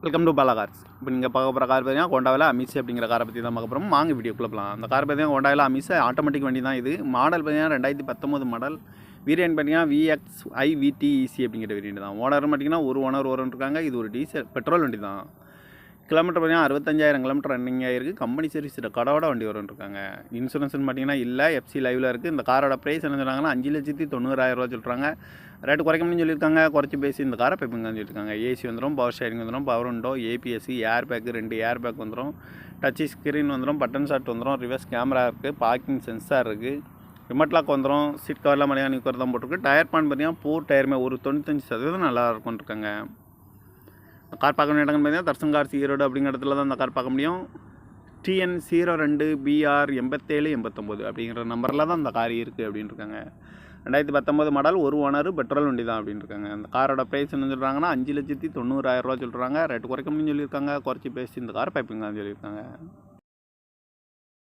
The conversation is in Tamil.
Welcome to Bala cars. இப்போ நீங்கள் பார்க்க போகிற கார் பார்த்தீங்கன்னா ஹோண்டாவில் அமிஸ் அப்படிங்கிற காரை பற்றி தான் பார்க்க போகிறோம். வாங்க வீடியோக்குள்ளே போகலாம். அந்த கார் பார்த்தீங்கன்னா ஹோண்டாவில் அமிஸ் ஆட்டோமேட்டிக் வண்டி தான் இது. மாடல் பார்த்தீங்கன்னா 2019 மாடல். வேரியன்ட் பார்த்தீங்கன்னா VXi VTEC அப்படிங்கிற வேரியன்ட் தான். ஓனர் பார்த்தீங்கன்னா ஒரு ஓனர் இருக்காங்க. இது ஒரு டீசல் பெட்ரோல் வண்டி தான். கிலோமீட்டர் பார்த்தீங்கன்னா 65,000 கிலோமீட்டர் ரன்னிங் ஆகிருக்கு. கம்பெனி சர்வீஸ் கடவோட வண்டி இருக்காங்க. இன்சூரன்ஸ்னு பார்த்தீங்கன்னா இல்லை, FC லைவில் இருக்குது. இந்த காரோட ப்ரைஸ் என்ன சொல்கிறாங்கன்னா 5,90,000 சொல்கிறாங்க. ரேட்டு குறைக்கணும்னு சொல்லியிருக்காங்க. குறைச்சி பேசி இந்த காரை பைப்புங்கன்னு சொல்லியிருக்காங்க. ஏசி வந்துடும், பவர் ஷேரிங் வந்துடும், power window, APS, airbag 2 airbag வந்துடும், டச் ஸ்க்ரீன் வந்துடும், பட்டன் ஷாட் வந்துடும், ரிவர்ஸ் கேமரா இருக்குது, பார்க்கிங் சென்சார் இருக்குது, ரிமோட் லாக் வந்துடும், சீட் கவர்லாம் மலையாள கவர் தான் போட்டிருக்கு. டயர் பான் பார்த்தீங்கன்னா 4 டயருமே ஒரு 95% நல்லா இருக்கும்னு இருக்காங்க. கார் பார்க்க வேண்டிய இடங்கள் பார்த்தீங்கன்னா தர்சன் கார்ஸ் ஈரோடு அப்படிங்கிற இடத்துல தான் இந்த கார் பார்க்க முடியும். TN02BR 8789 அப்படிங்கிற நம்பரில் தான் இந்த கார் இருக்குது அப்படின்னு இருக்காங்க. 2019 மாடல், ஒரு ஓனர், பெட்ரோல் வண்டி தான் அப்படின்னு இருக்காங்க. அந்த காரோட ப்ரைஸ் என்ன சொல்கிறாங்கன்னா 5,90,000 சொல்கிறாங்க. ரேட்டு குறைக்கணும்னு சொல்லியிருக்காங்க. குறைச்சி பேசி இந்த கார் பைப்புங்க சொல்லியிருக்காங்க.